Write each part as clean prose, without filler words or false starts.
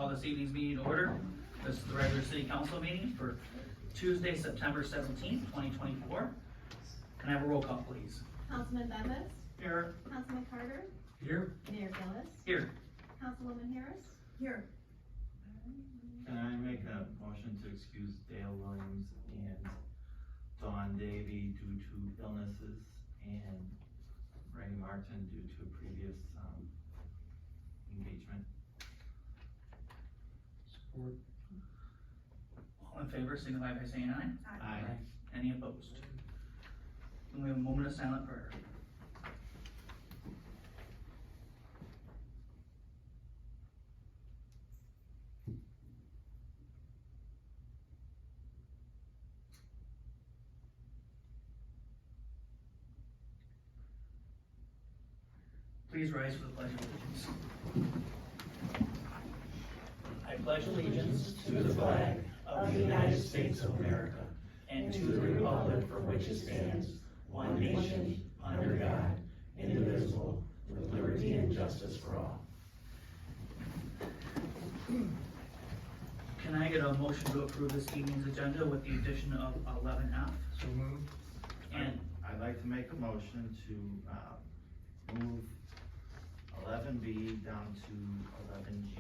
call this evening's meeting to order. This is the regular city council meeting for Tuesday, September 17th, 2024. Can I have a roll call, please? Councilman Bembas? Here. Councilman Carter? Here. Mayor Gillis? Here. Councilwoman Harris? Here. Can I make a motion to excuse Dale Williams and Dawn Davy due to illnesses and Ray Martin due to a previous engagement? Support. All in favor, signify by saying aye. Aye. Any opposed? Can we have a moment of silent prayer? Please rise for the Pledge of Allegiance. I pledge allegiance to the flag of the United States of America and to the republic for which it stands, one nation, under God, indivisible, with liberty and justice for all. Can I get a motion to approve this evening's agenda with the addition of 11F? So moved. And I'd like to make a motion to move 11B down to 11G.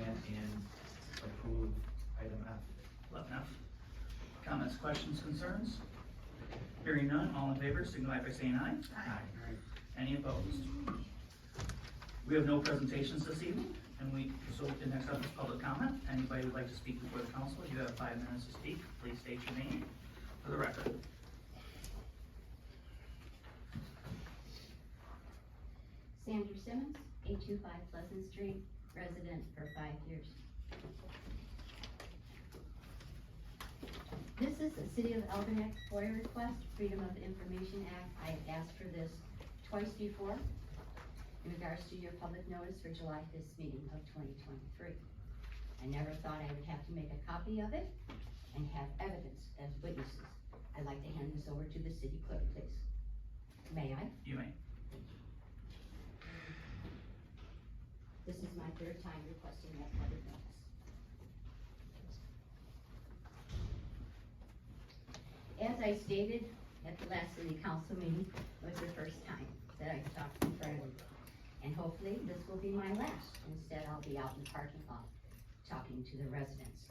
And approve item F. 11F. Comments, questions, concerns? Hearing none, all in favor, signify by saying aye. Aye. Any opposed? We have no presentations this evening, and so the next up is public comment. Anybody who'd like to speak before the council, you have 5 minutes to speak. Please state your name for the record. Sandra Simmons, 825 Pleasant Street, resident for 5 years. This is a City of Algonac FOIA request, Freedom of Information Act. I have asked for this twice before in regards to your public notice for July 5th meeting of 2023. I never thought I would have to make a copy of it and have evidence as witnesses. I'd like to hand this over to the city clerk, please. May I? You may. This is my 3rd time requesting that public notice. As I stated at the last city council meeting, was the first time that I talked in front of you. And hopefully this will be my last. Instead, I'll be out in the parking lot talking to the residents.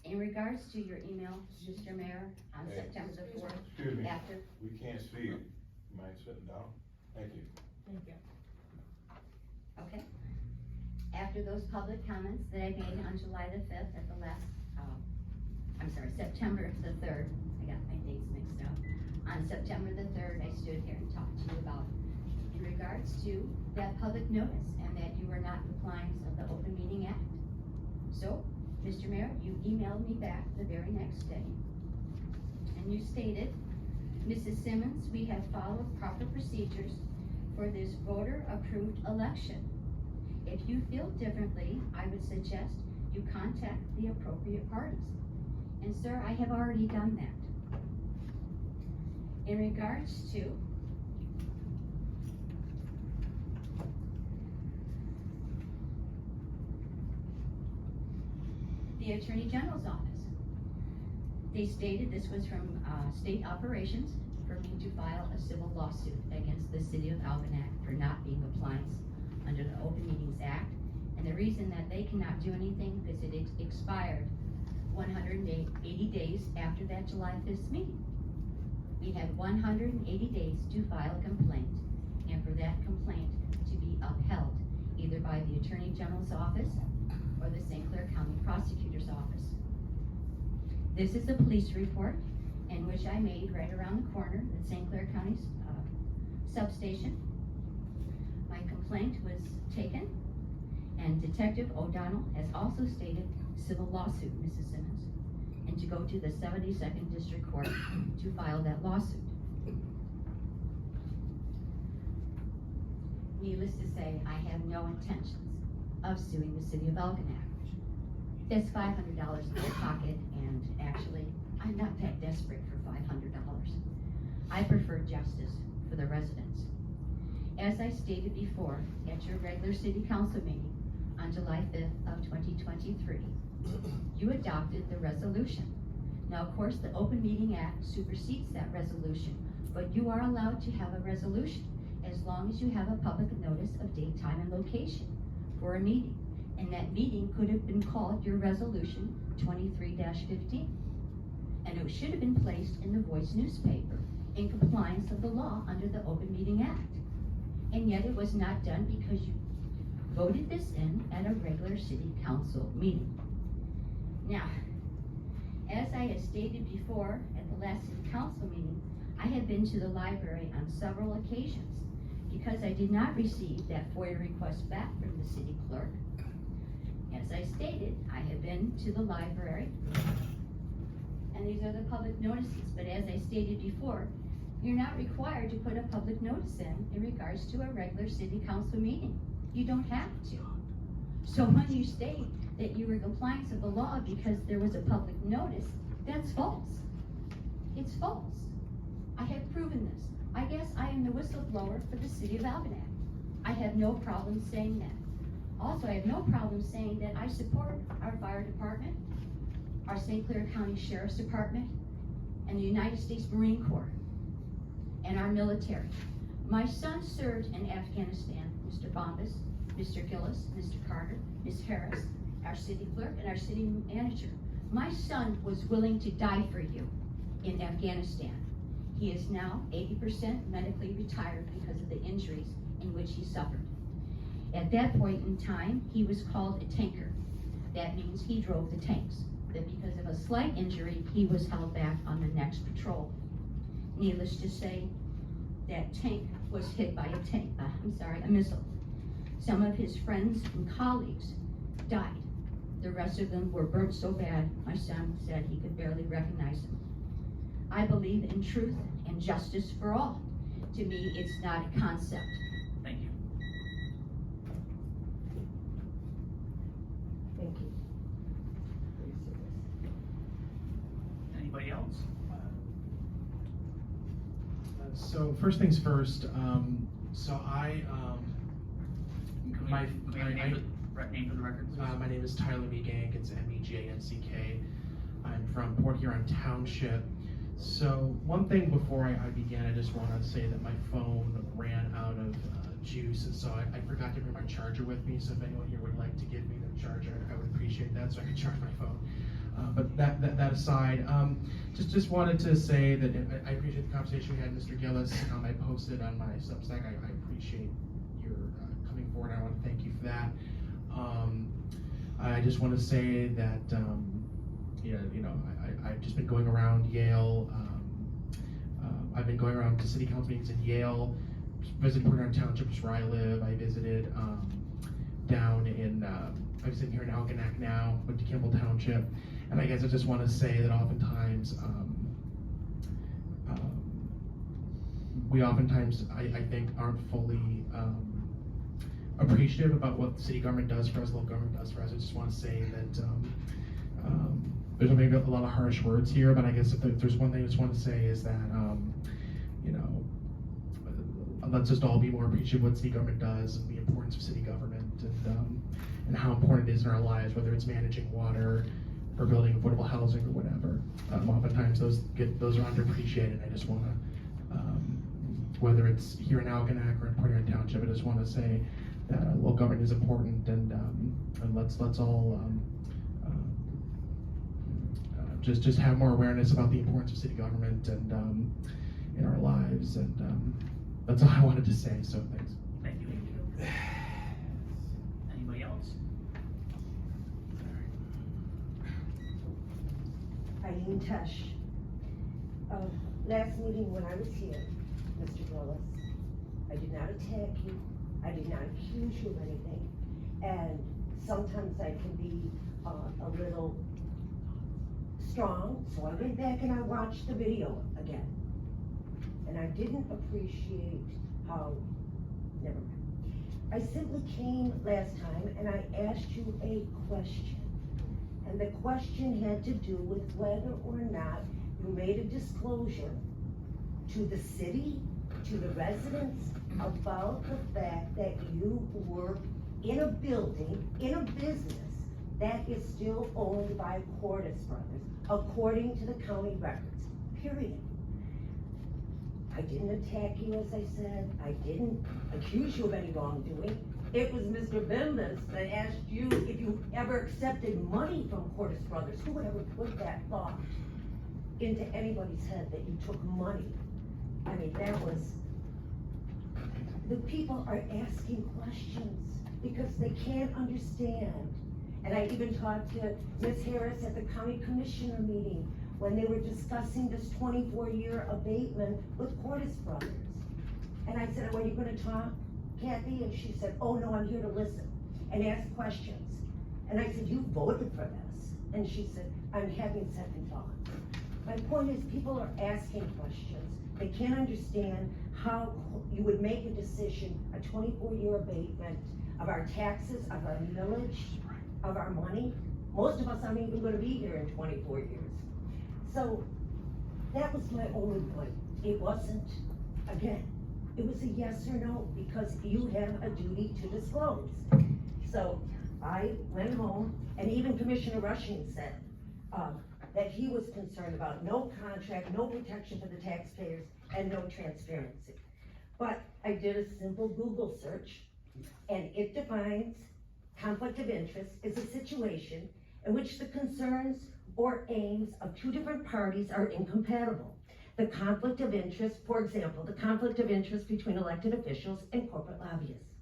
In regards to your email, Mr. Mayor, on September the 4th, Excuse me, after, we can't see you. Mind sitting down? Thank you. Thank you. okay? After those public comments that I made on July the 5th at the last, September the 3rd, I got my dates mixed up. On September the 3rd, I stood here and talked to you about in regards to that public notice and that you were not in compliance of the Open Meeting Act. So, Mr. Mayor, you emailed me back the very next day, and you stated, Mrs. Simmons, we have followed proper procedures for this voter-approved election. If you feel differently, I would suggest you contact the appropriate parties. And sir, I have already done that. In regards to the Attorney General's office, they stated this was from state operations for me to file a civil lawsuit against the City of Algonac for not being compliant under the Open Meetings Act, and the reason that they cannot do anything because it expired 180 days after that July 5th meeting. We had 180 days to file a complaint, and for that complaint to be upheld either by the Attorney General's office or the St. Clair County Prosecutor's office. This is a police report in which I made right around the corner at St. Clair County's substation. My complaint was taken, and Detective O'Donnell has also stated civil lawsuit, Mrs. Simmons, and to go to the 72nd District Court to file that lawsuit. Needless to say, I have no intentions of suing the City of Algonac. It's $500 in my pocket, and actually, I'm not that desperate for $500. I prefer justice for the residents. As I stated before, at your regular city council meeting on July 5th of 2023, you adopted the resolution. Now, of course, the Open Meeting Act supersedes that resolution, but you are allowed to have a resolution as long as you have a public notice of date, time, and location for a meeting. And that meeting could have been called your resolution 23-15. And it should have been placed in the Voice newspaper in compliance of the law under the Open Meeting Act. And yet it was not done because you voted this in at a regular city council meeting. Now, as I had stated before at the last city council meeting, I have been to the library on several occasions because I did not receive that FOIA request back from the city clerk. As I stated, I have been to the library, and these are the public notices, but as I stated before, you're not required to put a public notice in regards to a regular city council meeting. You don't have to. So when you state that you were in compliance of the law because there was a public notice, that's false. It's false. I have proven this. I guess I am the whistleblower for the city of Algonac. I have no problem saying that. Also, I have no problem saying that I support our fire department, our St. Clair County Sheriff's Department, and the United States Marine Corps, and our military. My son served in Afghanistan, Mr. Bombas, Mr. Gillis, Mr. Carter, Ms. Harris, our city clerk, and our city manager. My son was willing to die for you in Afghanistan. He is now 80% medically retired because of the injuries in which he suffered. At that point in time, he was called a tanker. That means he drove the tanks. That because of a slight injury, he was held back on the next patrol. Needless to say, that tank was hit by a missile. Some of his friends and colleagues died. The rest of them were burnt so bad, my son said he could barely recognize them. I believe in truth and justice for all. To me, it's not a concept. Thank you. Thank you. Anybody else? So first things first, so Can we my- have your name for the record, please? my name is Tyler Megank, it's M-E-J-N-C-K. I'm from Port Huron Township. So one thing before I began, I just want to say that my phone ran out of juice, and so I forgot to bring my charger with me, so if anyone here would like to give me their charger, I would appreciate that so I could charge my phone. But that aside, just wanted to say that I appreciate the conversation we had, Mr. Gillis. I posted on my Substack. I appreciate your coming forward. I want to thank you for that. I just want to say that I've just been going around Yale. I've been going around to city council meetings in Yale, visited Port Huron Township, which is where I live. I visited down in I was in here in Algonac now, went to Kimball Township, and I guess I just want to say that oftentimes, we oftentimes, I think, aren't fully appreciative about what the city government does for us, local government does for us. I just want to say that there's maybe a lot of harsh words here, but I guess if there's one thing I just want to say is that, let's just all be more appreciative of what city government does and the importance of city government and how important it is in our lives, whether it's managing water or building affordable housing or whatever. Oftentimes those are underappreciated. I just want to, whether it's here in Algonac or in Port Huron Township, I just want to say that local government is important, and let's all just have more awareness about the importance of city government and in our lives, and that's all I wanted to say. So thanks. Thank you. Anybody else? Eileen Tesh. Last meeting when I was here, Mr. Gillis, I did not attack you. I did not accuse you of anything. And sometimes I can be a little strong, so I went back and I watched the video again. And I didn't appreciate how, never mind. I simply came last time and I asked you a question. And the question had to do with whether or not you made a disclosure to the city, to the residents, about the fact that you work in a building, in a business that is still owned by Cordes Brothers, according to the county records, period. I didn't attack you, as I said. I didn't accuse you of any wrongdoing. It was Mr. Bimbus that asked you if you ever accepted money from Cordes Brothers. Who would ever put that thought into anybody's head that you took money? I mean, that was, the people are asking questions because they can't understand. And I even talked to Ms. Harris at the county commissioner meeting when they were discussing this 24-year abatement with Cordes Brothers. And I said, "When are you gonna talk, Kathy?" And she said, "Oh no, I'm here to listen and ask questions." And I said, "You voted for this." And she said, "I'm having second thoughts." My point is, people are asking questions. They can't understand how you would make a decision, a 24-year abatement of our taxes, of our millage, of our money. Most of us aren't even gonna be here in 24 years. So that was my only point. It wasn't, again, it was a yes or no, because you have a duty to disclose. So I went home, and even Commissioner Rushing said, that he was concerned about no contract, no protection for the taxpayers, and no transparency. But I did a simple Google search, and it defines conflict of interest as a situation in which the concerns or aims of two different parties are incompatible. The conflict of interest, for example, the conflict of interest between elected officials and corporate lobbyists.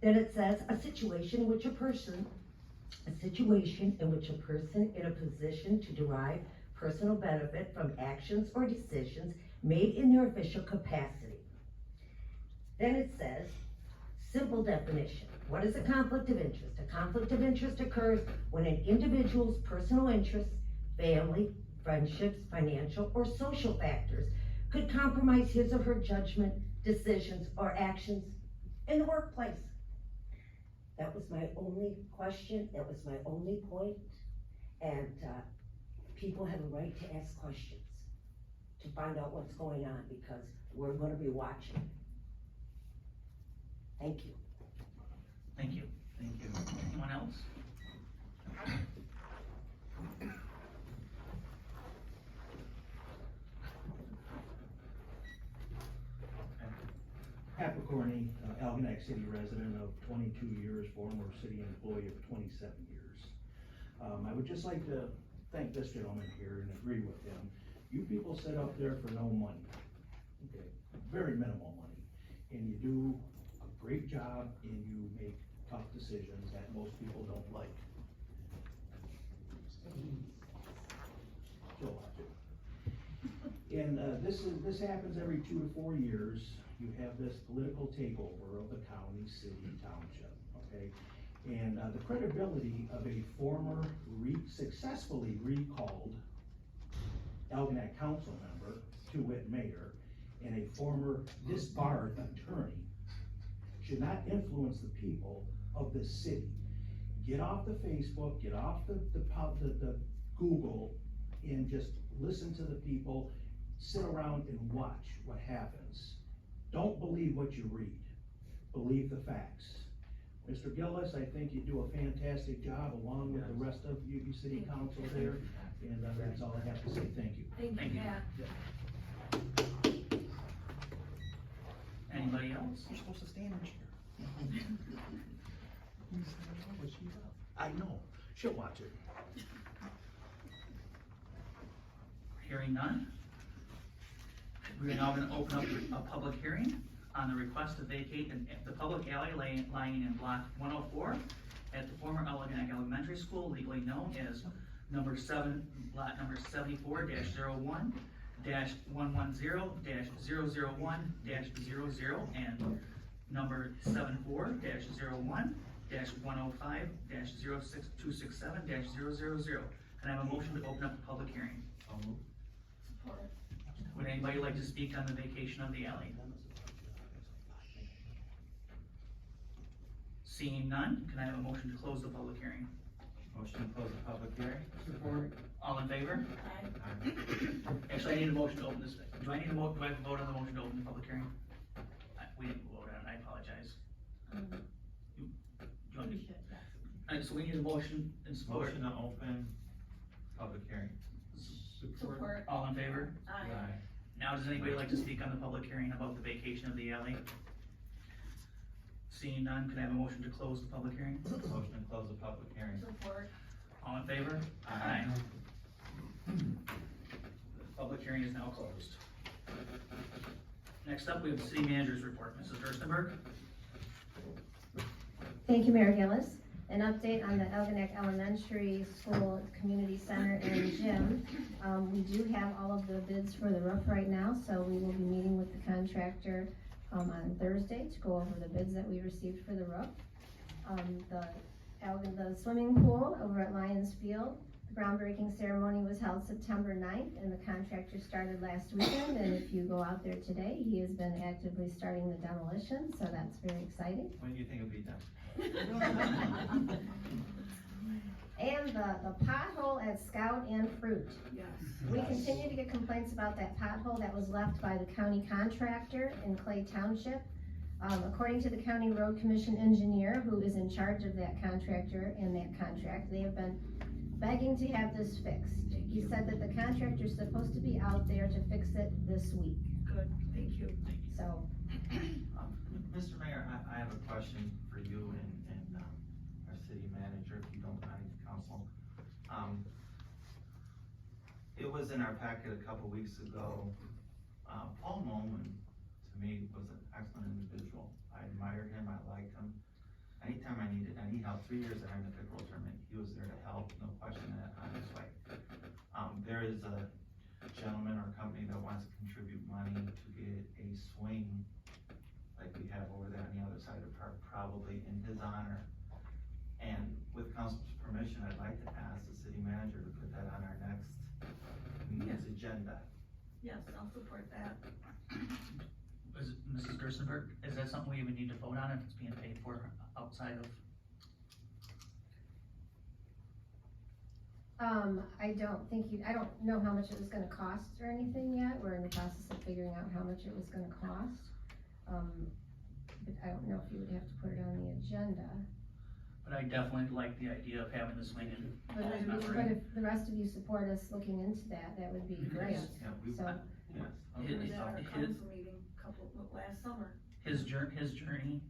Then it says a situation in which a person in a position to derive personal benefit from actions or decisions made in their official capacity. Then it says, simple definition. What is a conflict of interest? A conflict of interest occurs when an individual's personal interests, family, friendships, financial, or social factors could compromise his or her judgment, decisions, or actions in the workplace. That was my only question, that was my only point, and people have a right to ask questions, to find out what's going on, because we're gonna be watching. Thank you. Thank you. Thank you. Anyone else? Pat McCorney, Algonac City resident of 22 years, former city employee of 27 years. I would just like to thank this gentleman here and agree with him. You people sit up there for no money, okay, very minimal money, and you do a great job and you make tough decisions that most people don't like. She'll watch it. And this happens every 2 to 4 years. You have this political takeover of the county, city, township, okay? And the credibility of a former successfully recalled Algonac council member, to wit mayor, and a former disbarred attorney should not influence the people of the city. Get off the Facebook, get off the Google, and just listen to the people, sit around and watch what happens. Don't believe what you read, believe the facts. Mr. Gillis, I think you do a fantastic job along with the rest of you city council there, and that's all I have to say, thank you. Thank you. Anybody else? You're supposed to stand in chair. I know, she'll watch it. Hearing none. We are now going to open up a public hearing on the request to vacate the public alley lying in block 104 at the former Algonac Elementary School, legally known as lot number 74-01-110-001-00 and number 74-01-105-267-000. Can I have a motion to open up the public hearing? Would anybody like to speak on the vacation of the alley? Seeing none, can I have a motion to close the public hearing? Motion to close the public hearing? Support. All in favor? Aye. Actually, I need a motion to open this. Do I have a vote on the motion to open the public hearing? We didn't vote apologize. You want me? Alright, so we need a motion and support. Motion to open public hearing. Support. All in favor? Aye. Now, does anybody like to speak on the public hearing about the vacation of the alley? Seeing none, can I have a motion to close the public hearing? Motion to close the public hearing. Support. All in favor? Aye. The public hearing is now closed. Next up, we have the city manager's report. Mrs. Gerstenberg? Thank you, Mayor Gillis. An update on the Algonac Elementary School Community Center and Gym. We do have all of the bids for the roof right now, so we will be meeting with the contractor on Thursday to go over the bids that we received for the roof. The swimming pool over at Lions Field, the groundbreaking ceremony was held September 9th, and the contractor started last weekend, and if you go out there today, he has been actively starting the demolition, so that's very exciting. When do you think it'll be done? And the pothole at Scout and Fruit. Yes. We continue to get complaints about that pothole that was left by the county contractor in Clay Township. According to the county road commission engineer, who is in charge of that contractor and that contract, they have been begging to have this fixed. He said that the contractor's supposed to be out there to fix it this week, Good, thank you. so. Mr. Mayor, I have a question for you and our city manager, if you don't mind, council. It was in our packet a couple weeks ago. Paul Nolan, to me, was an excellent individual. I admired him, I liked him. Anytime I needed any help, 3 years I ran the pickleball tournament, he was there to help, no question on his way. There is a gentleman or company that wants to contribute money to get a swing like we have over there on the other side of the park, probably in his honor. And with council's permission, I'd like to ask the city manager to put that on our next meeting's agenda. Yes, I'll support that. Mrs. Gerstenberg, is that something we even need to vote on if it's being paid for outside of? I don't know how much it was gonna cost or anything yet. We're in the process of figuring out how much it was gonna cost. But I don't know if you would have to put it on the agenda. But I definitely like the idea of having the swing in Paul's But memory. if the rest of you support us looking into that, that would be great. Yeah, we, So- yes. It- Okay. We had our it- council meeting last summer. His journey,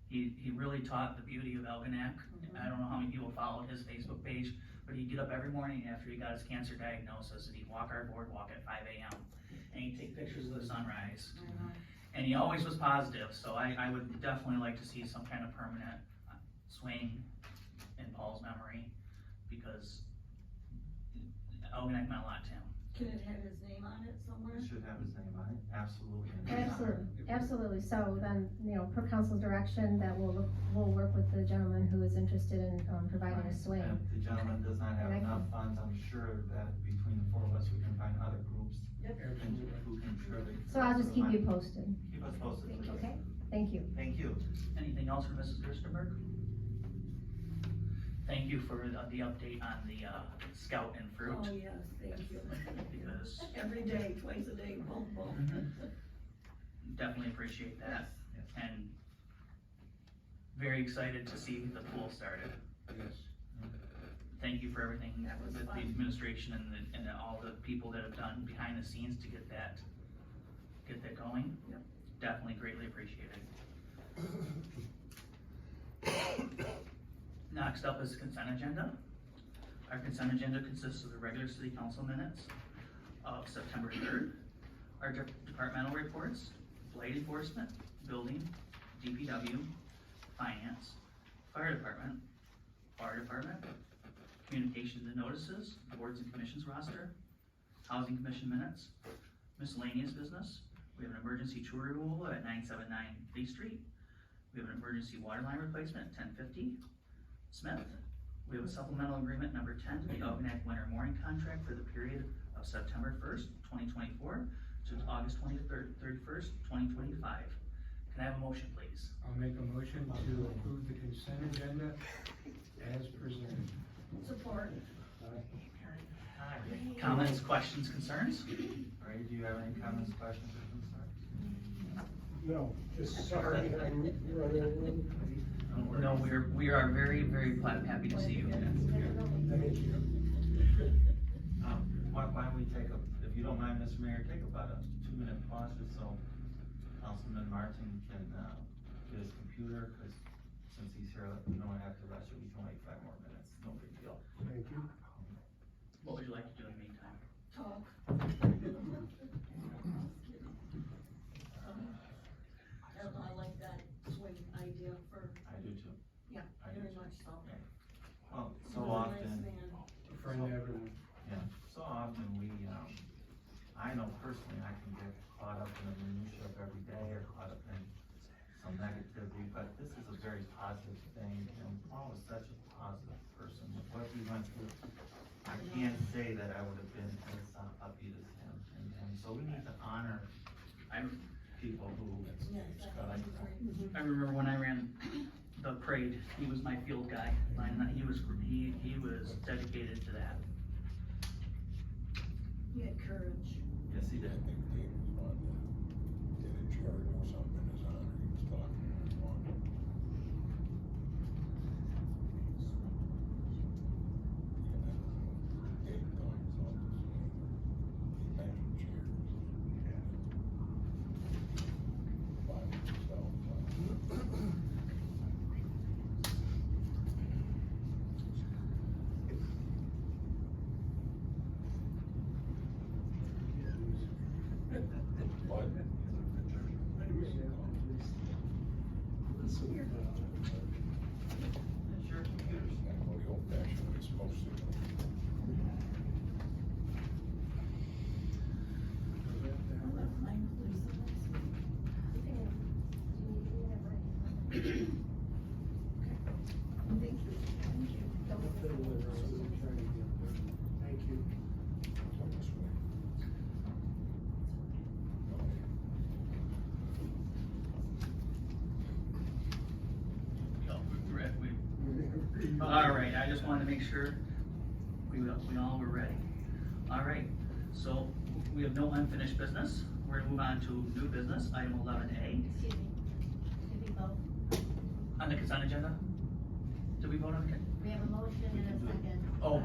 he really taught the beauty of Algonac. I don't know how many people followed his Facebook page, but he'd get up every morning after he got his cancer diagnosis and he'd walk our boardwalk at 5 a.m. and he'd take pictures of the sunrise. And he always was positive, so I would definitely like to see some kind of permanent swing in Paul's memory, because Algonac meant a lot to him. Can it have his name on it somewhere? It should have his name on it, absolutely. in his honor. Absolutely. So then, per council direction, that we'll work with the gentleman who is interested in, providing a swing. If the gentleman does not have And I enough funds, I'm sure that between the four of us, we can find other groups who can contribute. So I'll just keep you posted. Keep us posted, please. Okay? Thank you. Thank you. Anything else for Mrs. Gerstenberg? Thank you for the update on the Scout and Fruit, Oh, yes, thank you. because Every day, twice a day, boom, boom. definitely appreciate that. And very excited to see the pool started. Yes. Thank you for everything That was with the fun. administration and all the people that have done behind the scenes to get that going. Yep. Definitely greatly appreciated. Next up is the consent agenda. Our consent agenda consists of the regular city council minutes of September 3rd, our departmental reports, blight enforcement, building, DPW, finance, fire department, water department, communications and notices, boards and commissions roster, housing commission minutes, miscellaneous business. We have an emergency tree removal at 979 Lee Street. We have an emergency water line replacement at 1050 Smith. We have a supplemental agreement number 10 to the Algonac winter mooring contract for the period of September 1st, 2024 to August 31st, 2025. Can I have a motion, please? I'll make a motion to approve the consent agenda as presented. Support. Comments, questions, concerns? Ray, do you have any comments, questions, or concerns? No, just sorry, I'm running. No, we are very, very happy to see you again. Thank you. Why don't we take if you don't mind, Mr. Mayor, take about a 2-minute pause just so Councilman Martin can, get his computer, cause since he's here, we don't have to rush it, we can wait 5 more minutes, no big deal. Thank you. What would you like to do in the meantime? Talk. I like that swing idea for, I do too. yeah, I do very too. much so. Well, so Really nice often, man. Friend everyone. yeah, so often we, I know personally, I can get caught up in the minutia of every day or caught up in some negativity, but this is a very positive thing, and Paul was such a positive person, with what he went through. I can't say that I would have been as upbeat as him, and so we need to honor people who, I remember when I ran the parade, he was my field guy, and he was dedicated to that. He had courage. yes, he I did. think Dave was one that did a charity or something in his honor, he was talking to him on. Dave thought he was on this, he mentioned chairs. By himself. But. Sure, computers. I go the old fashioned way it's supposed to. Thank you. Thank you. Thank you. Come this way. All right, I just wanted to make sure we all were ready. All right, so we have no unfinished business. We're gonna move on to new business, item 11A. Excuse me. Did we vote? On the consent agenda? Did we vote on it? We have a motion and a second. Oh,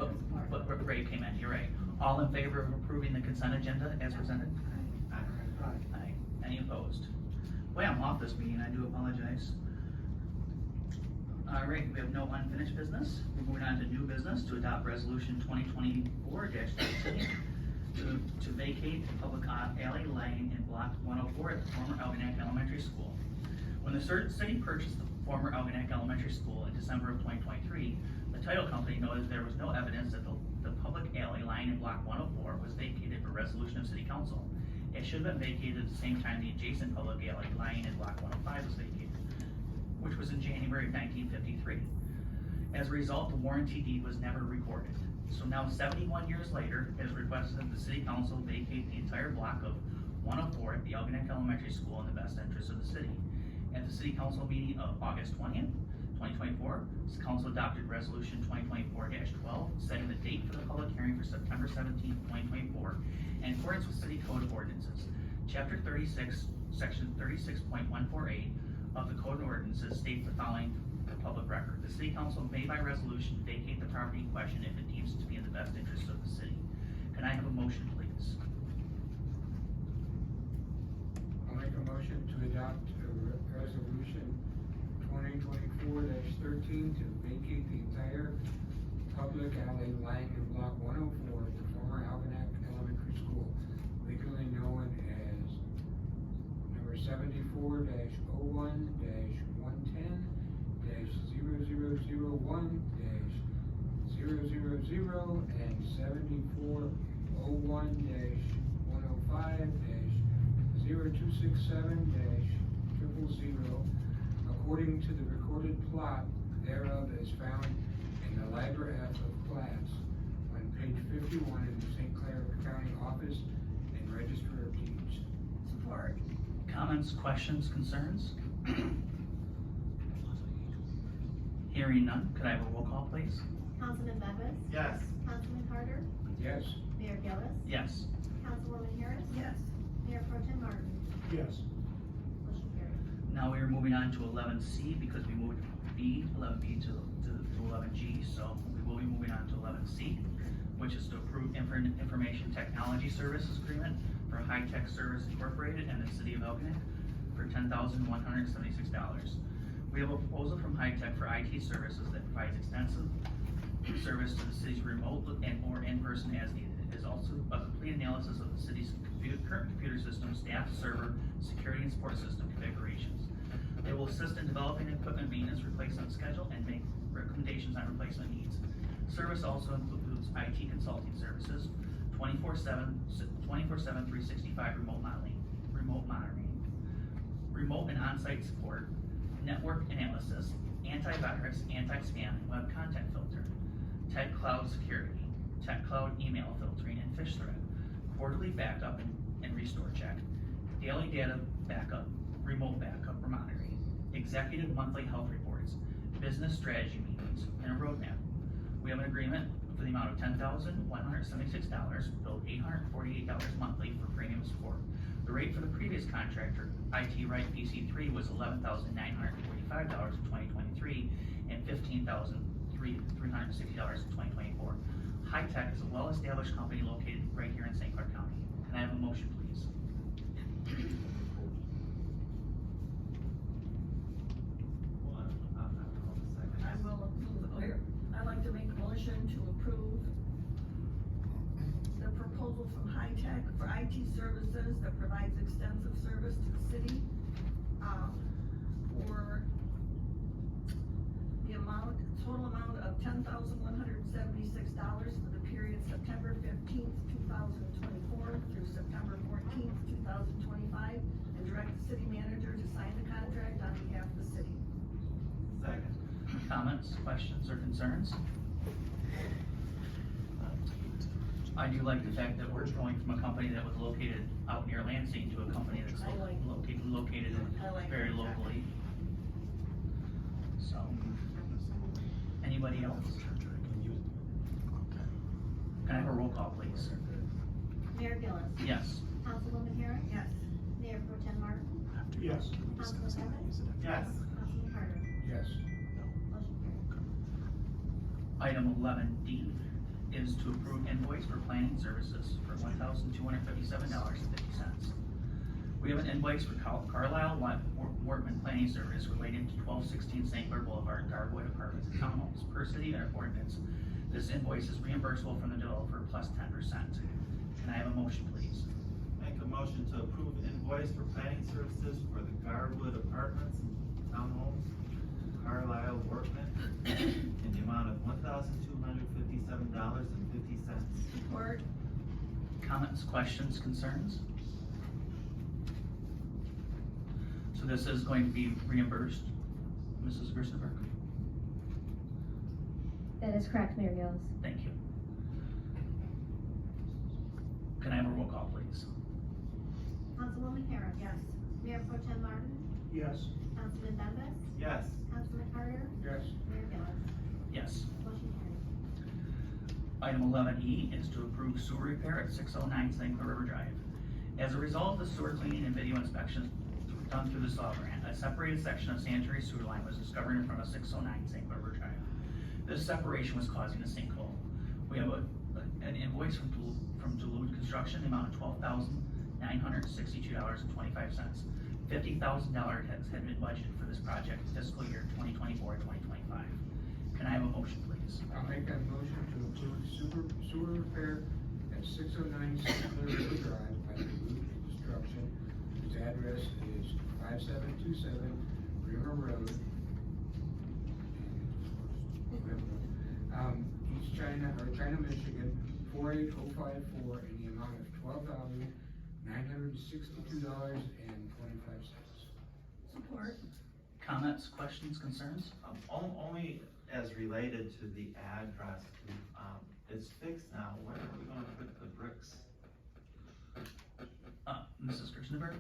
but Ray came in, you're right. All in favor of approving the consent agenda as presented? Aye. Any opposed? Boy, I'm off this meeting, I do apologize. All right, we have no unfinished business. We're moving on to new business to adopt resolution 2024-13 to vacate the public alley lying in block 104 at the former Algonac Elementary School. When the city purchased the former Algonac Elementary School in December of 2023, the title company noted there was no evidence that the public alley lying in block 104 was vacated for resolution of city council. It should have been vacated at the same time the adjacent public alley lying in block 105 was vacated, which was in January of 1953. As a result, the warranty deed was never recorded. So now 71 years later, it is requested that the city council vacate the entire block of 104 at the Algonac Elementary School in the best interest of the city. At the city council meeting of August 20th, 2024, the council adopted resolution 2024-12, setting the date for the public hearing for September 17th, 2024, in accordance with city code of ordinances. Chapter 36, section 36.148 of the code of ordinances states the following for public record. The city council may by resolution vacate the property in question if it deems it to be in the best interest of the city. Can I have a motion, please? I'll make a motion to adopt resolution 2024-13 to vacate the entire public alley lying in block 104 at the former Algonac Elementary School, legally known as number 74-01-110-0001-000 and 74-01-0267-000, according to the recorded plot thereof as found in the Library of Plats on page 51 in the St. Clair County Office and Register of Deeds. Support. Comments, questions, concerns? Hearing none, could I have a roll call, please? Councilman Beckwith? Yes. Councilman Harder? Yes. Mayor Gillis? Yes. Councilwoman Harris? Yes. Mayor Pro Tem Martin? Yes. Motion Now we are moving on to 11C because we moved 11B to 11G, so we will be moving on to 11C, which is to approve information technology services agreement for High Tech Service Incorporated and the City of Algonac for $10,176. We have a proposal from High Tech for IT services that provides extensive service to the city's remote and or in-person as needed. It is also a complete analysis of the city's current computer system, staff, server, security, and support system configurations. They will assist in developing equipment maintenance replacement schedule and make recommendations on replacement needs. Service also includes IT consulting services, 24/7, 365 remote monitoring, remote and on-site support, network analysis, antivirus, anti-spam, and web content filter, Tech Cloud security, Tech Cloud email filtering and fish thread, quarterly backup and restore check, daily data backup, remote backup or monitoring, executive monthly health reports, business strategy meetings, and a roadmap. We have an agreement for the amount of $10,176, billed $848 monthly for premium support. The rate for the previous contractor, IT Right PC3, was $11,945 in 2023 and $15,360 in 2024. High Tech is a well-established company located right here in St. Clair County. Can I have a motion, please? I will approve, I'd like to make a motion to approve the proposal from High Tech for IT services that provides extensive service to the city, for the total amount of $10,176 for the period September 15th, 2024 through September 14th, 2025, and direct the city manager to sign the contract on behalf of the city. Second. Comments, questions, or concerns? I do like the fact that we're going from a company that was located out near Lansing to a company that's I like- located I like very that. locally. So, anybody else? Can I have a roll call, please? Mayor Gillis. Yes. Councilwoman Harris. Yes. Mayor Pro Tem Martin. Yes. Councilman Evans. Yes. Councilman Carter. Yes. Motion carried. Item 11D is to approve invoice for planning services for $1,257.50. We have an invoice for Carlisle Workman Planning Service relating to 1216 St. Clair Boulevard, Garwood Apartments and Townhomes, per city ordinance. This invoice is reimbursable from the developer plus 10%. Can I have a motion, please? Make a motion to approve invoice for planning services for the Garwood Apartments and Townhomes, Carlisle Workman, in the amount of $1,257.50. Support. Comments, questions, concerns? So this is going to be reimbursed, Mrs. Gerstenberg? That is correct, Mayor Gillis. Thank you. Can I have a roll call, please? Councilwoman Harris. Yes. Mayor Pro Tem Martin. Yes. Councilman Bembas. Yes. Councilman Carter. Yes. Mayor Gillis. Yes. Motion carried. Item 11E is to approve sewer repair at 609 St. Clair River Drive. As a result of the sewer cleaning and video inspections done through the SAW grant, a separated section of sanitary sewer line was discovered in front of 609 St. Clair River Drive. This separation was causing a sinkhole. We have an invoice from Duluth Construction, the amount of $12,962.25. $50,000 has been budgeted for this project fiscal year 2024-2025. Can I have a motion, please? I'll make that motion to approve sewer repair at 609 St. Clair River Drive by Duluth Construction, whose address is 5727 River Road, East China, Michigan, 48054, in the amount of $12,962.25. Support. Comments, questions, concerns? Only as related to the address, it's fixed now, where are we gonna put the bricks? Mrs. Gerstenberg?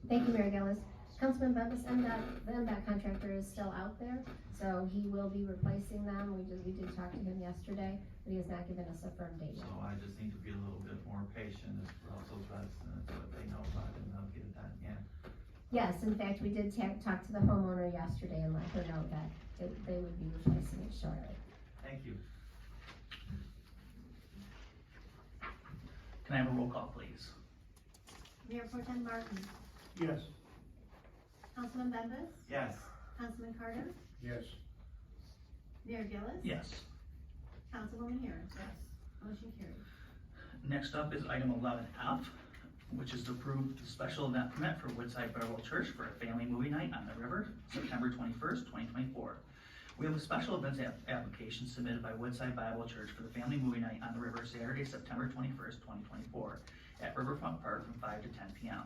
Thank you, Mayor Gillis. Councilman Bembas, the MDOT contractor is still out there, so he will be replacing them. We did talk to him yesterday, but he has not given us a firm date So yet. I just need to be a little bit more patient as Russell's residents, what they know about it, and I'll get it done, yeah. Yes, in fact, we did talk to the homeowner yesterday and let her know that they would be replacing it shortly. Thank you. Can I have a roll call, please? Mayor Pro Tem Martin, Yes. Councilman Bembas, Yes. Councilman Carter, Yes. Mayor Gillis. Yes. Councilwoman Harris. Yes. Motion carried. Next up is item 11F, which is to approve the special event permit for Woodside Bible Church for a family movie night on the river, September 21st, 2024. We have a special events application submitted by Woodside Bible Church for the family movie night on the river, Saturday, September 21st, 2024, at Riverfront Park from 5 to 10 p.m.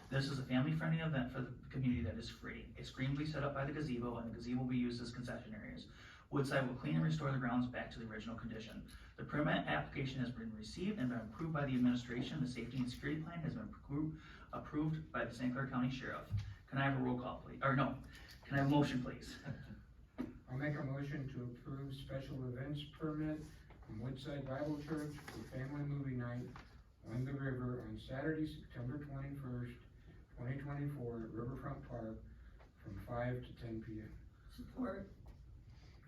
This is a family-friendly event for the community that is free. A screen will be set up by the gazebo, and the gazebo will be used as concession areas. Woodside will clean and restore the grounds back to the original condition. The permit application has been received and been approved by the administration. The safety and security plan has been approved by the St. Clair County Sheriff. Can I have a roll call, please? Or no, can I have a motion, please? I'll make a motion to approve special events permit from Woodside Bible Church for family movie night on the river on Saturday, September 21st, 2024 at Riverfront Park from 5 to 10 p.m. Support.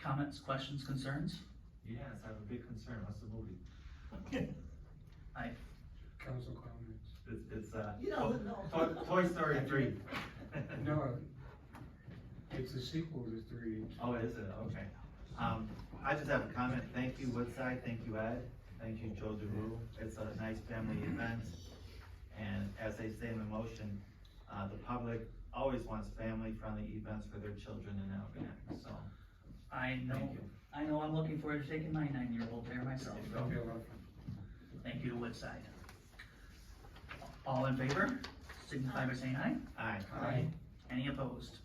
Comments, questions, concerns? Yes, I have a big concern. What's the movie? Council comments. It's You don't know. Toy Story 3. No, it's a sequel to 3. Oh, is it? Okay. I just have a comment. Thank you, Woodside. Thank you, Ed. Thank you, Joe DeRue. It's a nice family event. And as they say in the motion, the public always wants family-friendly events for their children in Algonac, so. I know, Thank you. I know I'm looking forward to taking my 9-year-old there myself. It'll be a lot of fun. Thank you to Woodside. All in favor, signify by saying aye. Aye. Aye. Any opposed?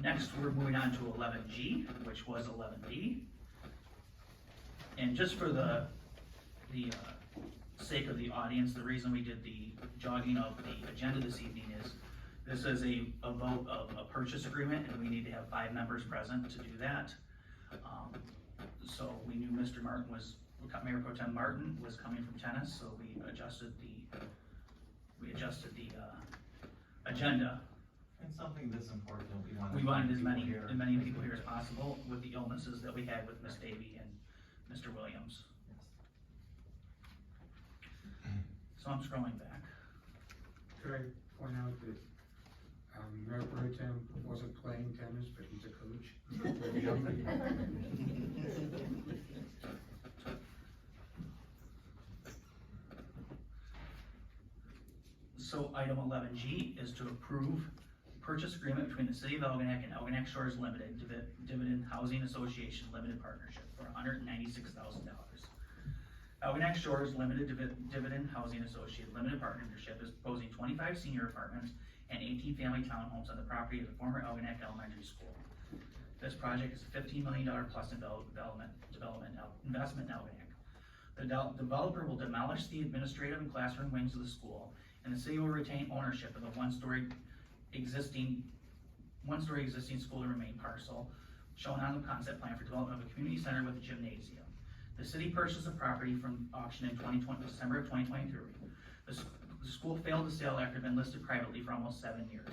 Next, we're moving on to 11G, which was 11B. And just for the sake of the audience, the reason we did the jogging of the agenda this evening is this is a vote of a purchase agreement, and we need to have 5 members present to do that. So we knew Mr. Martin Mayor Pro Tem Martin was coming from tennis, so we adjusted the agenda. And something this important, We wanted as many here. people here as possible with the illnesses that we had with Miss Davy and Mr. Williams. So I'm scrolling back. Could I point out that Mayor Pro Tem wasn't playing tennis, but he's a coach for the young people. So item 11G is to approve purchase agreement between the City of Algonac and Algonac Shores Limited Dividend Housing Association Limited Partnership for $196,000. Algonac Shores Limited Dividend Housing Associate Limited Partnership is proposing 25 senior apartments and 18 family townhomes on the property of the former Algonac Elementary School. This project is a $15 million plus investment in Algonac. The developer will demolish the administrative and classroom wings of the school, and the city will retain ownership of the one-story existing school to remain parcel shown on the concept plan for development of a community center with a gymnasium. The city purchased the property from auction in December of 2023. The school failed to sell after being listed privately for almost 7 years.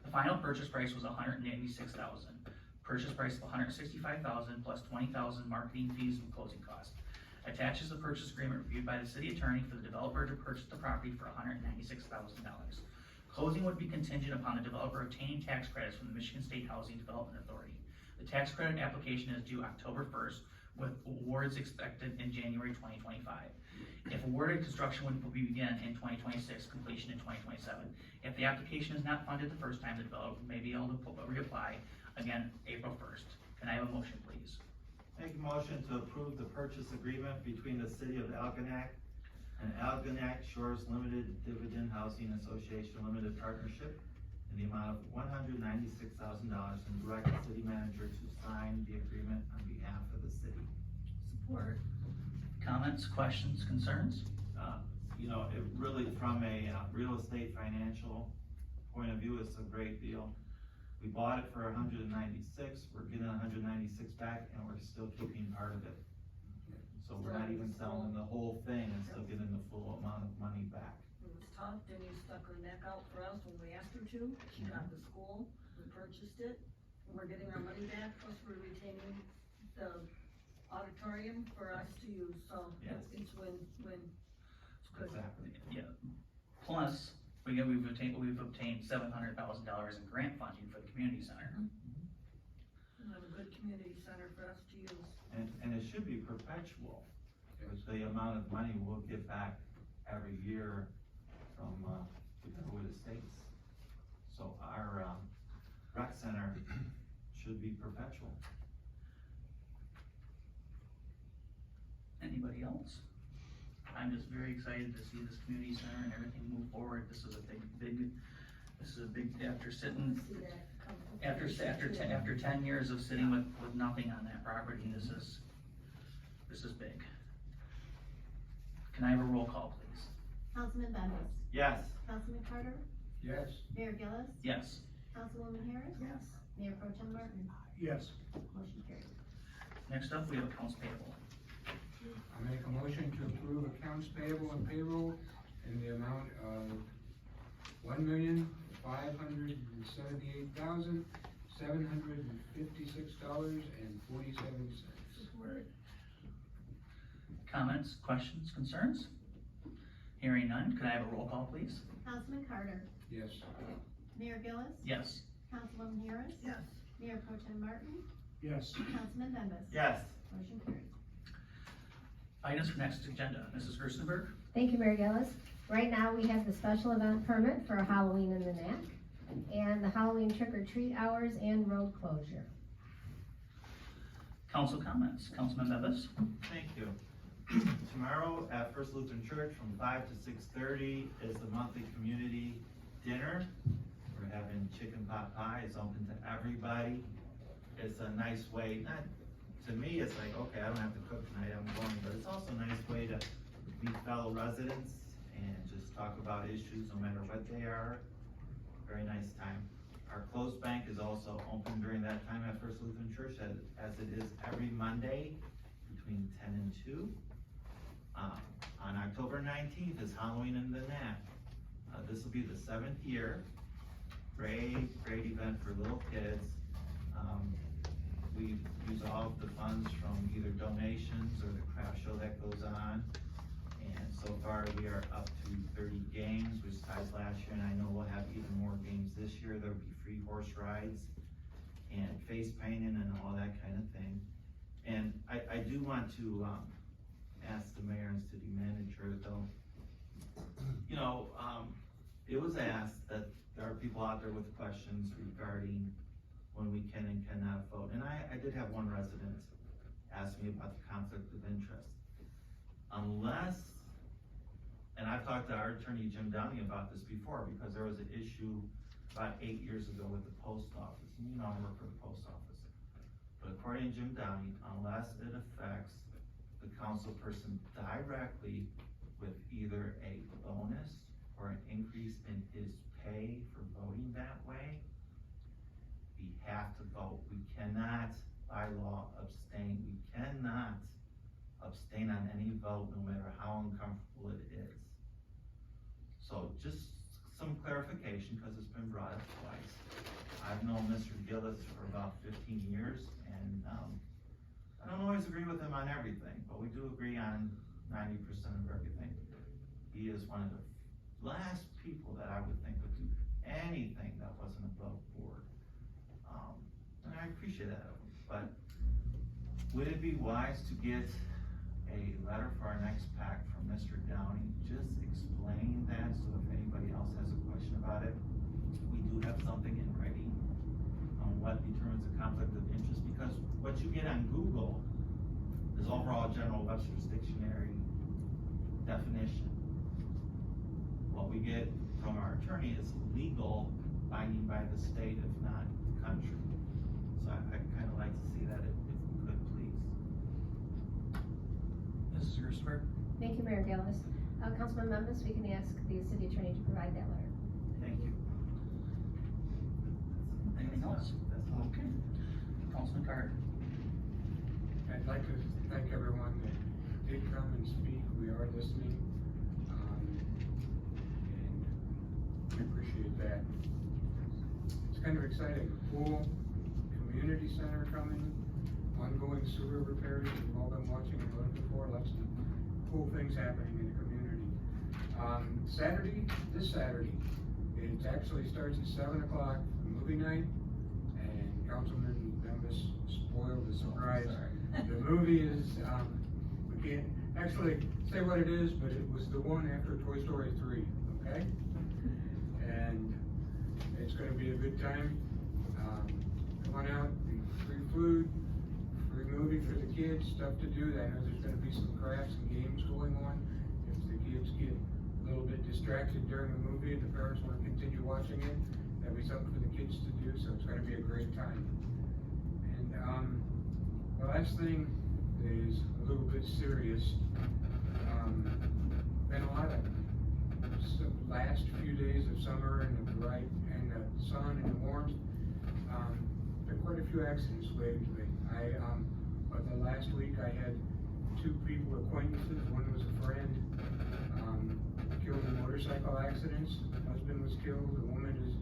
The final purchase price was $186,000. Purchase price of $165,000 plus $20,000 marketing fees and closing costs. Attaches the purchase agreement reviewed by the city attorney for the developer to purchase the property for $196,000. Closing would be contingent upon the developer obtaining tax credits from the Michigan State Housing Development Authority. The tax credit application is due October 1st, with awards expected in January 2025. If awarded, construction would begin in 2026, completion in 2027. If the application is not funded the first time, the developer may be able to reapply again April 1st. Can I have a motion, please? Make a motion to approve the purchase agreement between the City of Algonac and Algonac Shores Limited Dividend Housing Association Limited Partnership in the amount of $196,000 and direct the city manager to sign the agreement on behalf of the city. Support. Comments, questions, concerns? It really, from a real estate financial point of view, it's a great deal. We bought it for $196, we're getting $196 back, and we're still keeping part of it. So we're not even selling the whole thing and still getting the full amount of money back. tough, Denny stuck her neck out for us when we asked her to. She got the school, we purchased it, and we're getting our money back, plus we're retaining the auditorium for us to use, so Yes. it's win-win. It's good. Exactly, yeah. Plus, we've obtained $700,000 in grant funding for the community center. We have a good community center for us to use. And it should be perpetual, with the amount of money we'll get back every year from, together with the states. So our, rec center should be perpetual. Anybody else? I'm just very excited to see this community center and everything move forward. This is a big, after sitting, See that come. after 10 years of sitting with nothing on that property, this is big. Can I have a roll call, please? Councilman Bembas. Yes. Councilman Carter. Yes. Mayor Gillis. Yes. Councilwoman Harris. Yes. Mayor Pro Tem Martin. Yes. Motion carried. Next up, we have accounts payable. I make a motion to approve accounts payable and payroll in the amount of $1,578,756.47. Support. Comments, questions, concerns? Hearing none, could I have a roll call, please? Councilman Carter. Yes. Mayor Gillis. Yes. Councilwoman Harris. Yes. Mayor Pro Tem Martin. Yes. Councilman Bembas. Yes. Motion carried. Items for next agenda, Mrs. Gerstenberg? Thank you, Mayor Gillis. Right now, we have the special event permit for Halloween in the NAC, and the Halloween trick-or-treat hours and road closure. Council comments, Councilman Bembas? Thank you. Tomorrow at First Lutheran Church from 5 to 6:30 is the monthly community dinner. We're having chicken pot pie. It's open to everybody. It's a nice way, to me, it's like, okay, I don't have to cook tonight, I'm going, but it's also a nice way to meet fellow residents and just talk about issues, no matter what they are. Very nice time. Our closed bank is also open during that time at First Lutheran Church, as it is every Monday between 10 and 2. On October 19th is Halloween in the NAC. This will be the 7th year. Great event for little kids. We use all of the funds from either donations or the craft show that goes on. And so far, we are up to 30 games, which ties last year, and I know we'll have even more games this year. There'll be free horse rides and face painting and all that kind of thing. And I do want to ask the mayor and city manager, though, it was asked that there are people out there with questions regarding when we can and cannot vote. And I did have one resident ask me about the conflict of interest. Unless, and I've talked to our attorney Jim Downey about this before, because there was an issue about 8 years ago with the post office, and I work for the post office. But according to Jim Downey, unless it affects the council person directly with either a bonus or an increase in his pay for voting that way, we have to vote. We cannot, by law, abstain. We cannot abstain on any vote, no matter how uncomfortable it is. So just some clarification, because it's been brought up twice. I've known Mr. Gillis for about 15 years, and I don't always agree with him on everything, but we do agree on 90% of everything. He is one of the last people that I would think would do anything that wasn't above board. And I appreciate that of him, but would it be wise to get a letter for our next pack from Mr. Downey, just explaining that, so if anybody else has a question about it, we do have something in writing on what determines a conflict of interest, because what you get on Google is overall General Webster's Dictionary definition. What we get from our attorney is legal, binding by the state, if not the country. So I'd kind of like to see that if we could, please. Mrs. Gerstenberg? Thank you, Mayor Gillis. Councilman Members, we can ask the city attorney to provide that letter. Thank you. Anything else? That's all. Okay. Councilman Carter? I'd like to thank everyone that did come and speak. We are listening. And appreciate that. It's kind of exciting. Pool, community center coming, ongoing sewer repairs, we've all been watching and looking for, lots of cool things happening in the community. This Saturday, it actually starts at 7 o'clock, movie night, and Councilman Membus spoiled the surprise. The movie is, we can't actually say what it is, but it was the one after Toy Story 3, okay? And it's gonna be a good time. Come on out, free food, free movie for the kids, stuff to do. I know there's gonna be some crafts and games going on. If the kids get a little bit distracted during the movie and the parents wanna continue watching it, that'll be something for the kids to do, so it's gonna be a great time. And, the last thing is a little bit serious. Been a lot of last few days of summer and the bright and the sun and the warmth. Been quite a few accidents lately. But the last week I had 2 people, acquaintances, one was a friend, killed in motorcycle accidents. The husband was killed, the woman is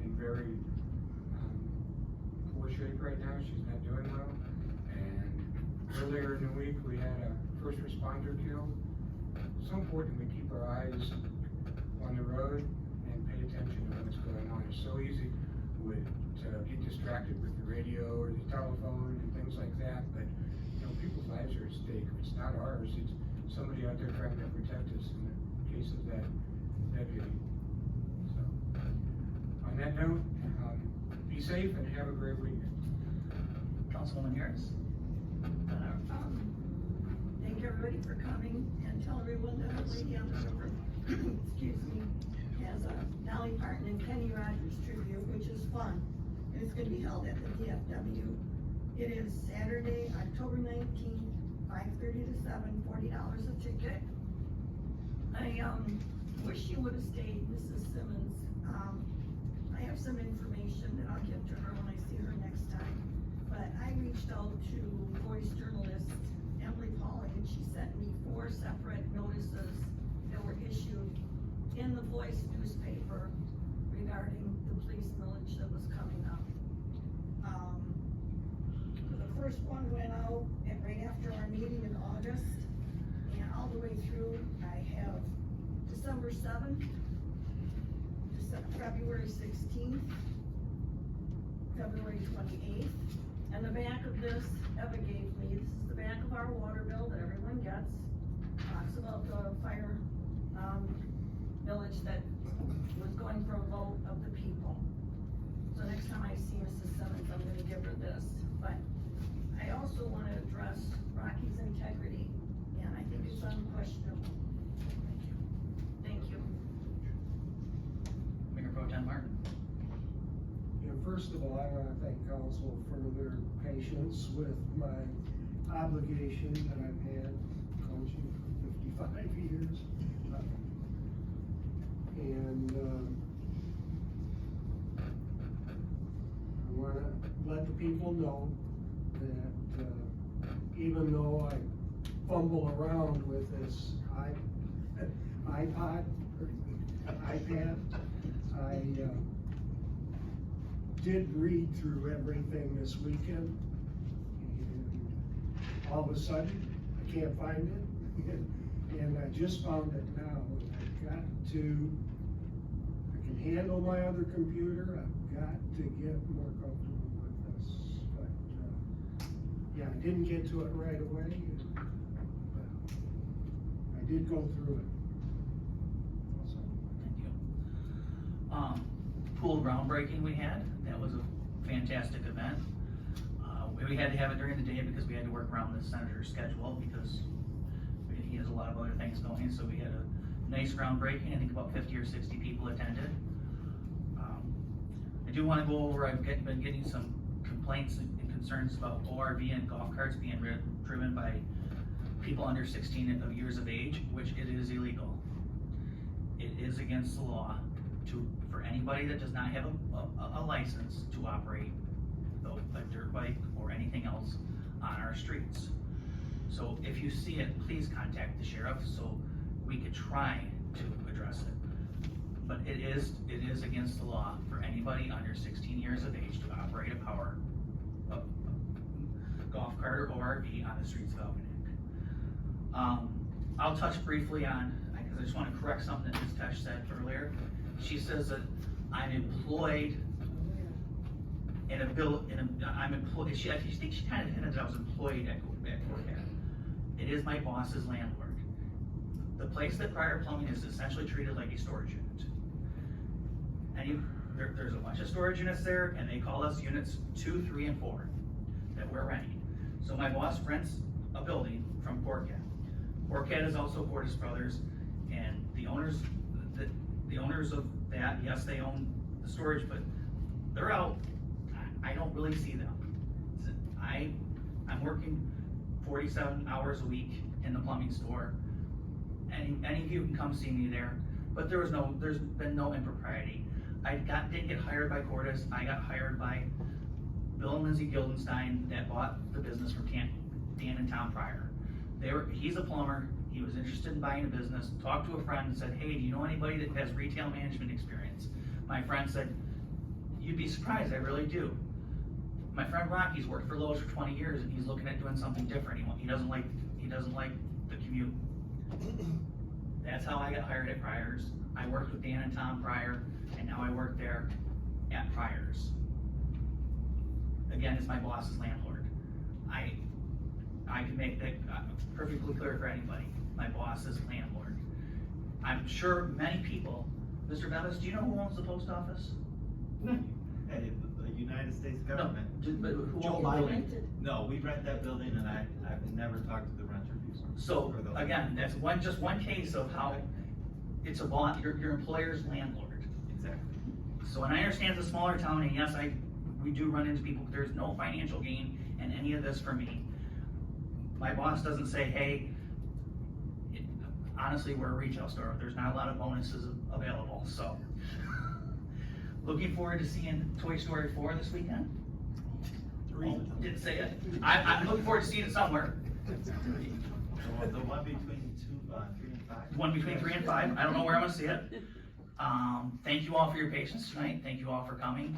in very, poor shape right now, she's not doing well. And earlier in the week, we had a first responder killed. It's so important we keep our eyes on the road and pay attention to what's going on. It's so easy to get distracted with the radio or the telephone and things like that, but you know, people's lives are at stake. It's not ours, it's somebody out there trying to protect us in the case of that deputy. So, on that note, be safe and have a great weekend. Councilwoman Harris? Thank everybody for coming and tell everyone that the lady on the river, excuse me, has a Dolly Parton and Kenny Rogers tribute, which is fun. And it's gonna be held at the DFW. It is Saturday, October 19th, 5:30 to 7, $40 a ticket. I, wish you would have stayed, Mrs. Simmons. I have some information that I'll give to her when I see her next time. But I reached out to voice journalist Emily Pauling, and she sent me 4 separate notices that were issued in the Voice newspaper regarding the police millage that was coming up. The first one went out right after our meeting in August, and all the way through, I have December 7th, February 16th, February 28th, and the back of this, Eva gave me, this is the back of our water bill that everyone gets. Talks about the fire, village that was going for a vote of the people. So next time I see Mrs. Simmons, I'm gonna give her this. But I also wanna address Rocky's integrity, and I think it's unquestionable. Thank you. Mayor Pro Tem Martin? Yeah, first of all, I want to thank council for their patience with my obligation that I've had coaching for 55 years. And I want to let the people know that even though I fumble around with this iPad, I did read through everything this weekend, and all of a sudden, I can't find it, and I just found it now. I can handle my other computer, I've got to get more comfortable with this, but, yeah, I didn't get to it right away, but I did go through it. Thank you. Pool groundbreaking we had, that was a fantastic event. We had to have it during the day because we had to work around the senator's schedule because he has a lot of other things going, so we had a nice groundbreaking. I think about 50 or 60 people attended. I do want to go over, I've been getting some complaints and concerns about ORV and golf carts being driven by people under 16 years of age, which it is illegal. It is against the law for anybody that does not have a license to operate a dirt bike or anything else on our streets. So if you see it, please contact the sheriff so we could try to address it. but it is against the law for anybody under 16 years of age to operate a golf cart or RV on the streets of Algonac. I'll touch briefly on, because I just want to correct something that Ms. Tesh said earlier. She says that I'm employed in a bill, I'm employed, I think she kind of hinted that I was employed at Corcat. It is my boss's landlord. The place that Prior Plumbing is essentially treated like a storage unit. And there's a bunch of storage units there, and they call us units 2, 3, and 4 that we're renting. So my boss rents a building from Corcat. Corcat is also Portis Brothers, and the owners of that, yes, they own the storage, but they're out. I don't really see them. I'm working 47 hours a week in the plumbing store. Any of you can come see me there, but there's been no impropriety. Didn't get hired by Portis. I got hired by Bill and Lindsay Gildenstein that bought the business from Dan and Tom Pryor. He's a plumber. He was interested in buying a business, talked to a friend and said, hey, do you know anybody that has retail management experience? My friend said, you'd be surprised, I really do. My friend Rocky's worked for Lowe's for 20 years and he's looking at doing something different. He doesn't like the commute. That's how I got hired at Pryor's. I worked with Dan and Tom Pryor, and now I work there at Pryor's. Again, it's my boss's landlord. I can make that perfectly clear for anybody. My boss's landlord. I'm sure many people, Mr. Bevis, do you know who owns the post office? Hey, the United States government. But who Joe owns the Biden. building? No, we rent that building and I've never talked to the renter before. So, For those- again, that's just one case of how it's your employer's landlord. Exactly. So, and I understand it's a smaller town, and yes, we do run into people, but there's no financial gain in any of this for me. My boss doesn't say, hey, honestly, we're a retail store. There's not a lot of bonuses available, so. Looking forward to seeing Toy Story 4 this weekend. Oh, didn't say it. I'm looking forward to seeing it somewhere. The one between 3 and 5. One between 3 and 5. I don't know where I'm gonna see it. Thank you all for your patience tonight. Thank you all for coming.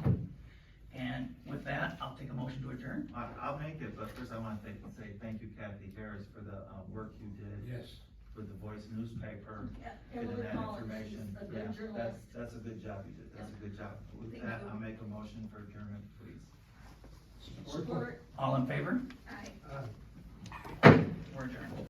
And with that, I'll take a motion to adjourn. I'll make it, but first I want to say thank you, Kathy Harris, for the work you did. Yes. With the Voice newspaper, Yeah, getting Emily that Collins, information. a good Yeah, journalist. that's a good job you did. That's a good job. With Thank that, you. I'll make a motion for adjournment, please. Support. All in favor? Aye. We're adjourned.